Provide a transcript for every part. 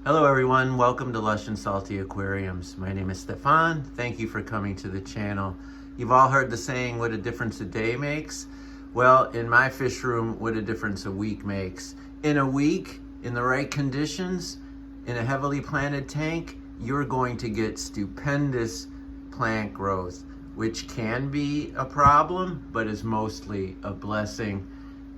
Hello everyone, welcome to Lush and Salty Aquariums. My name is Stefan. Thank you for coming to the channel. You've all heard the saying, what a difference a day makes. Well, in my fish room, what a difference a week makes. In a week, in the right conditions, in a heavily planted tank, you're going to get stupendous plant growth, which can be a problem, but is mostly a blessing.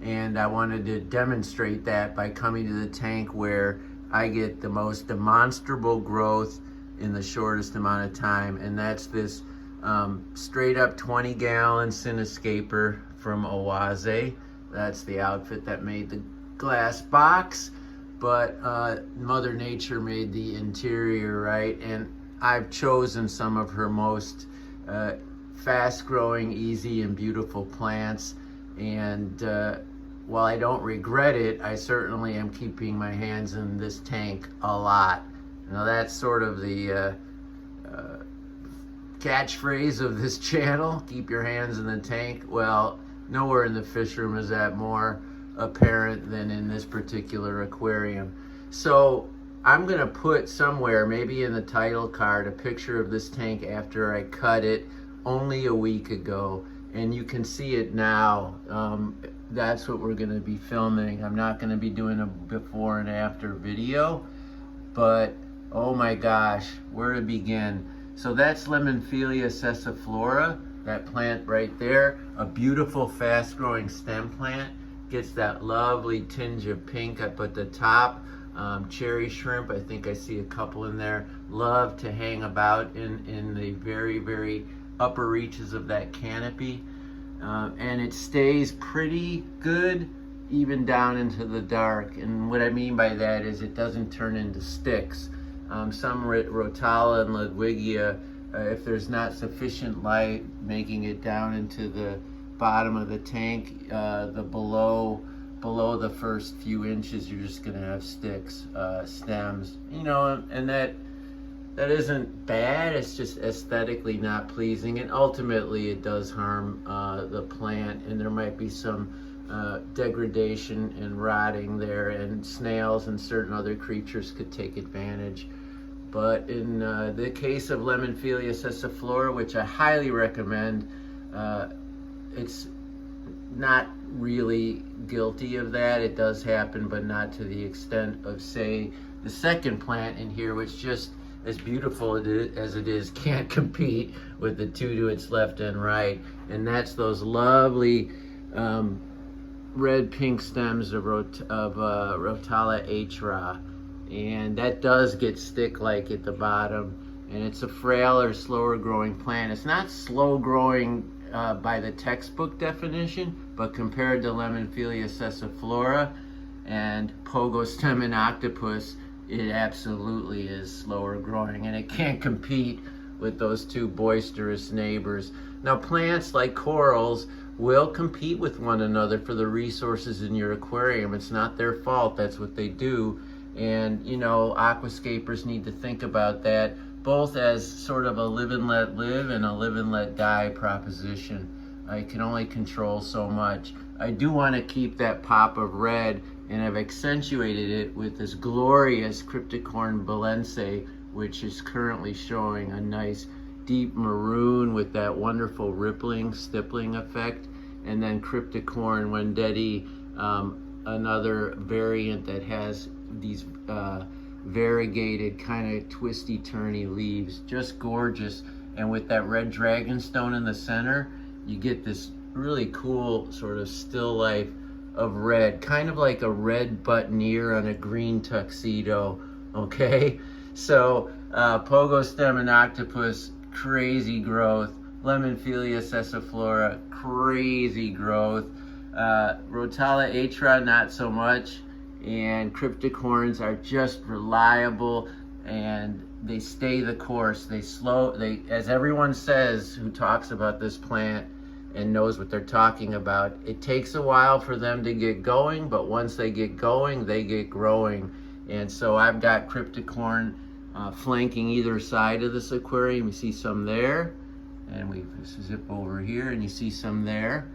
And I wanted to demonstrate that by coming to the tank where I get the most demonstrable growth in the shortest amount of time, and that's this straight up 20-gallon Cinescaper from Oase. That's the outfit that made the glass box, but Mother Nature made the interior, right? And I've chosen some of her most fast-growing, easy, and beautiful plants, and while I don't regret it, I certainly am keeping my hands in this tank a lot. Now that's sort of the catchphrase of this channel, keep your hands in the tank. Well, nowhere in the fish room is that more apparent than in this particular aquarium. So I'm gonna put somewhere, maybe in the title card, a picture of this tank after I cut it only a week ago. And you can see it now. That's what we're gonna be filming. I'm not gonna be doing a before and after video, but oh my gosh, where to begin? So that's Lemonphilia sessiflora, that plant right there, a beautiful fast growing stem plant. Gets that lovely tinge of pink up at the top. Cherry shrimp, I think I see a couple in there, love to hang about in the very, very upper reaches of that canopy. And it stays pretty good even down into the dark. And what I mean by that is it doesn't turn into sticks. Some Rotala and Ludwigia, if there's not sufficient light making it down into the bottom of the tank, the below the first few inches, you're just gonna have sticks, stems, you know, and that isn't bad. It's just aesthetically not pleasing, and ultimately it does harm the plant, and there might be some degradation and rotting there, and snails and certain other creatures could take advantage. But in the case of Lemonphilia sessiflora, which I highly recommend, it's not really guilty of that. It does happen, but not to the extent of, say, the second plant in here, which just as beautiful as it is, can't compete with the two to its left and right. And that's those lovely red-pink stems of Rotala hra. And that does get stick-like at the bottom. And it's a frailer, slower growing plant. It's not slow growing by the textbook definition, but compared to Lemonphilia sessiflora and Pogostem and octopus, it absolutely is slower growing, and it can't compete with those two boisterous neighbors. Now, plants like corals will compete with one another for the resources in your aquarium. It's not their fault, that's what they do. And you know, aquascapers need to think about that, both as sort of a live and let live and a live and let die proposition. I can only control so much. I do want to keep that pop of red, and I've accentuated it with this glorious Cryptocorn balense, which is currently showing a nice deep maroon with that wonderful rippling, stippling effect. And then Cryptocorn Wendetti, another variant that has these variegated, kind of twisty-turny leaves. Just gorgeous. And with that red dragonstone in the center, you get this really cool sort of still life of red, kind of like a red buttoneer on a green tuxedo, okay? So Pogostem and octopus, crazy growth. Lemonphilia sessiflora, crazy growth. Rotala hra, not so much. And Cryptocorns are just reliable, and they stay the course. They, as everyone says who talks about this plant and knows what they're talking about, it takes a while for them to get going, but once they get going, they get growing. And so I've got Cryptocorn flanking either side of this aquarium. You see some there, and we zip over here and you see some there.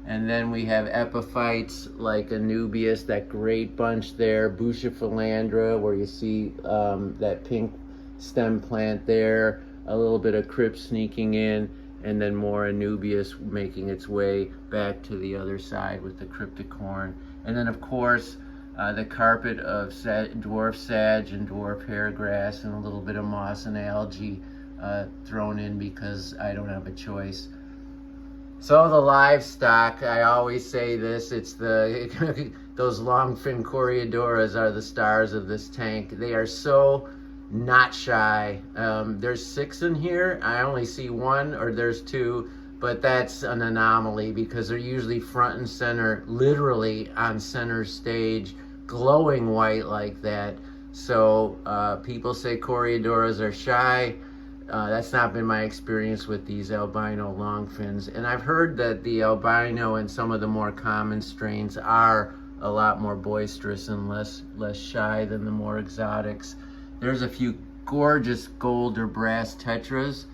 And then we have epiphytes like Anubias, that great bunch there, Bushaphilandra, where you see that pink stem plant there, a little bit of crypt sneaking in, and then more Anubias making its way back to the other side with the cryptocorn. And then of course, the carpet of dwarf sage and dwarf hairgrass and a little bit of moss and algae thrown in because I don't have a choice. So the livestock, I always say this, it's the those longfin Coriodoras are the stars of this tank. They are so not shy. There's 6 in here. I only see 1, or there's 2, but that's an anomaly because they're usually front and center, literally on center stage, glowing white like that. So people say Coriodoras are shy. That's not been my experience with these albino longfins. And I've heard that the albino and some of the more common strains are a lot more boisterous and less shy than the more exotics. There's a few gorgeous gold or brass tetras.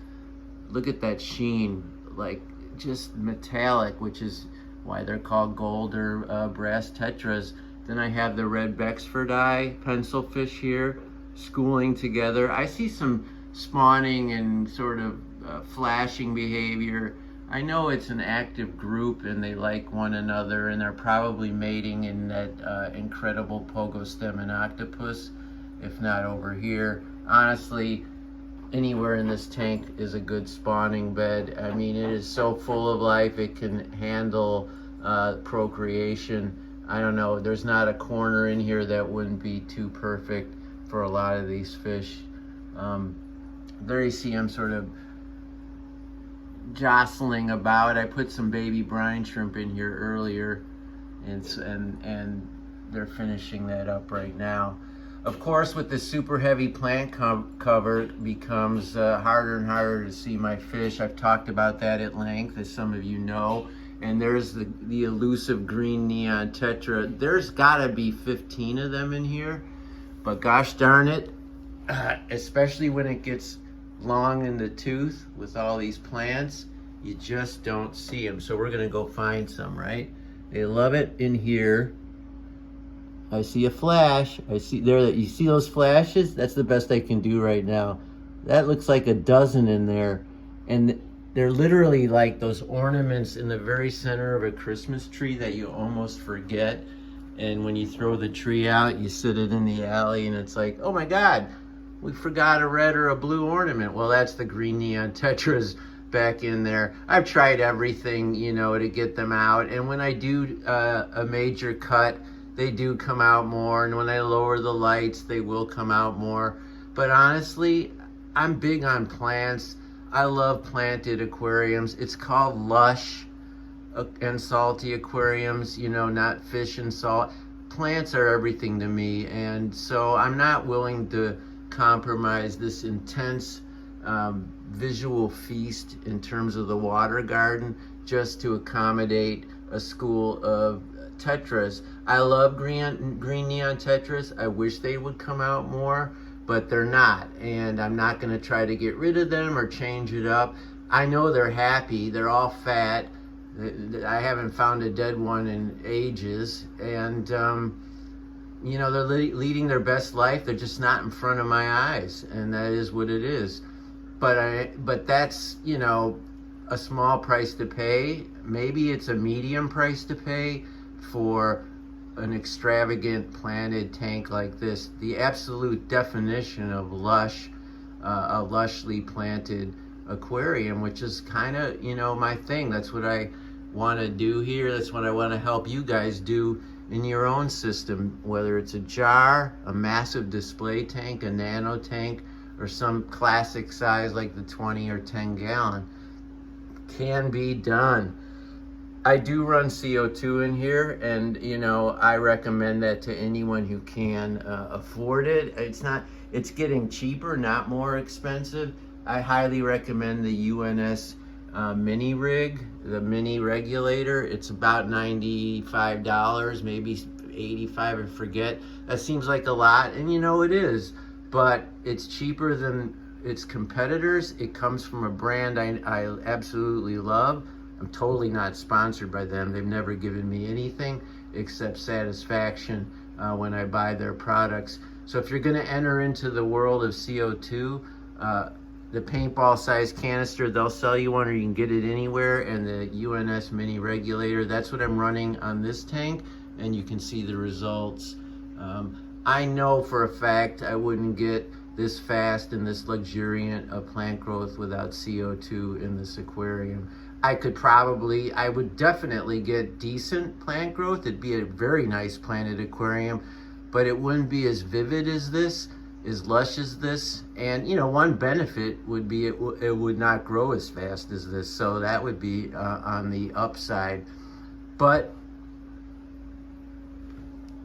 Look at that sheen, like just metallic, which is why they're called gold or brass tetras. Then I have the red Bexfordi pencilfish here, schooling together. I see some spawning and sort of flashing behavior. I know it's an active group and they like one another, and they're probably mating in that incredible pogostemon octopus, if not over here. Honestly, anywhere in this tank is a good spawning bed. I mean, it is so full of life, it can handle procreation. I don't know, there's not a corner in here that wouldn't be too perfect for a lot of these fish. There you see I'm sort of jostling about. I put some baby brine shrimp in here earlier, and they're finishing that up right now. Of course, with the super heavy plant cover, it becomes harder and harder to see my fish. I've talked about that at length, as some of you know. And there's the elusive green neon tetra. There's gotta be 15 of them in here, but gosh darn it, especially when it gets long in the tooth with all these plants, you just don't see them. So we're gonna go find some, right? They love it in here. I see a flash. I see there, you see those flashes? That's the best I can do right now. That looks like a dozen in there. And they're literally like those ornaments in the very center of a Christmas tree that you almost forget. And when you throw the tree out, you sit it in the alley and it's like, oh my God, we forgot a red or a blue ornament. Well, that's the green neon tetras back in there. I've tried everything, you know, to get them out. And when I do a major cut, they do come out more. And when I lower the lights, they will come out more. But honestly, I'm big on plants. I love planted aquariums. It's called lush and salty aquariums, you know, not fish and salt. Plants are everything to me. And so I'm not willing to compromise this intense visual feast in terms of the water garden just to accommodate a school of tetras. I love green neon tetras. I wish they would come out more, but they're not, and I'm not going to try to get rid of them or change it up. I know they're happy. They're all fat. I haven't found a dead one in ages, and you know, they're leading their best life. They're just not in front of my eyes, and that is what it is. But that's, you know, a small price to pay. Maybe it's a medium price to pay for an extravagant planted tank like this. The absolute definition of lush, a lushly planted aquarium, which is kind of, you know, my thing. That's what I want to do here. That's what I want to help you guys do in your own system, whether it's a jar, a massive display tank, a nano tank, or some classic size like the 20 or 10 gallon. Can be done. I do run CO2 in here, and you know, I recommend that to anyone who can afford it. It's getting cheaper, not more expensive. I highly recommend the UNS mini rig, the mini regulator. It's about $95, maybe $85, I forget. That seems like a lot, and you know it is, but it's cheaper than its competitors. It comes from a brand I absolutely love. I'm totally not sponsored by them. They've never given me anything except satisfaction when I buy their products. So if you're going to enter into the world of CO2, the paintball size canister, they'll sell you one, or you can get it anywhere, and the UNS mini regulator, that's what I'm running on this tank, and you can see the results. I know for a fact I wouldn't get this fast and this luxuriant of plant growth without CO2 in this aquarium. I would definitely get decent plant growth. It'd be a very nice planted aquarium, but it wouldn't be as vivid as this, as lush as this. And you know, one benefit would be it would not grow as fast as this, so that would be on the upside. But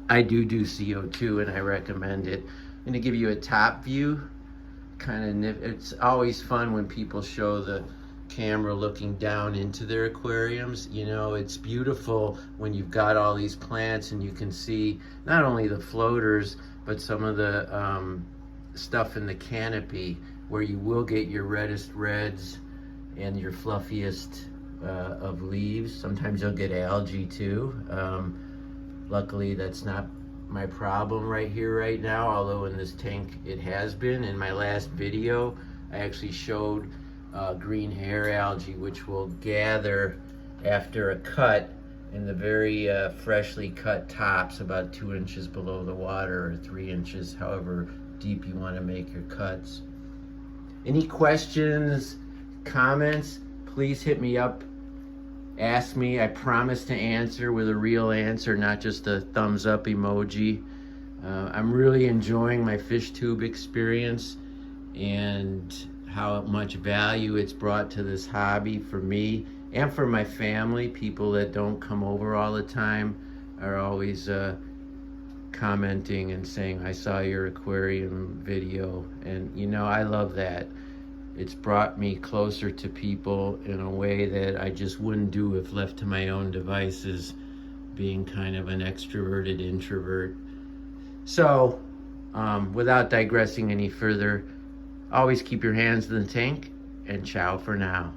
I do CO2 and I recommend it. I'm gonna give you a top view. It's always fun when people show the camera looking down into their aquariums. You know, it's beautiful when you've got all these plants and you can see not only the floaters, but some of the stuff in the canopy, where you will get your reddest reds and your fluffiest of leaves. Sometimes you'll get algae too. Luckily, that's not my problem right here, right now, although in this tank it has been. In my last video, I actually showed green hair algae, which will gather after a cut in the very freshly cut tops, about 2 inches below the water, or 3 inches, however deep you want to make your cuts. Any questions, comments, please hit me up. Ask me. I promise to answer with a real answer, not just a thumbs up emoji. I'm really enjoying my fish tube experience and how much value it's brought to this hobby for me and for my family. People that don't come over all the time are always commenting and saying, I saw your aquarium video, and you know, I love that. It's brought me closer to people in a way that I just wouldn't do if left to my own devices, being kind of an extroverted introvert. So, without digressing any further, always keep your hands in the tank, and ciao for now.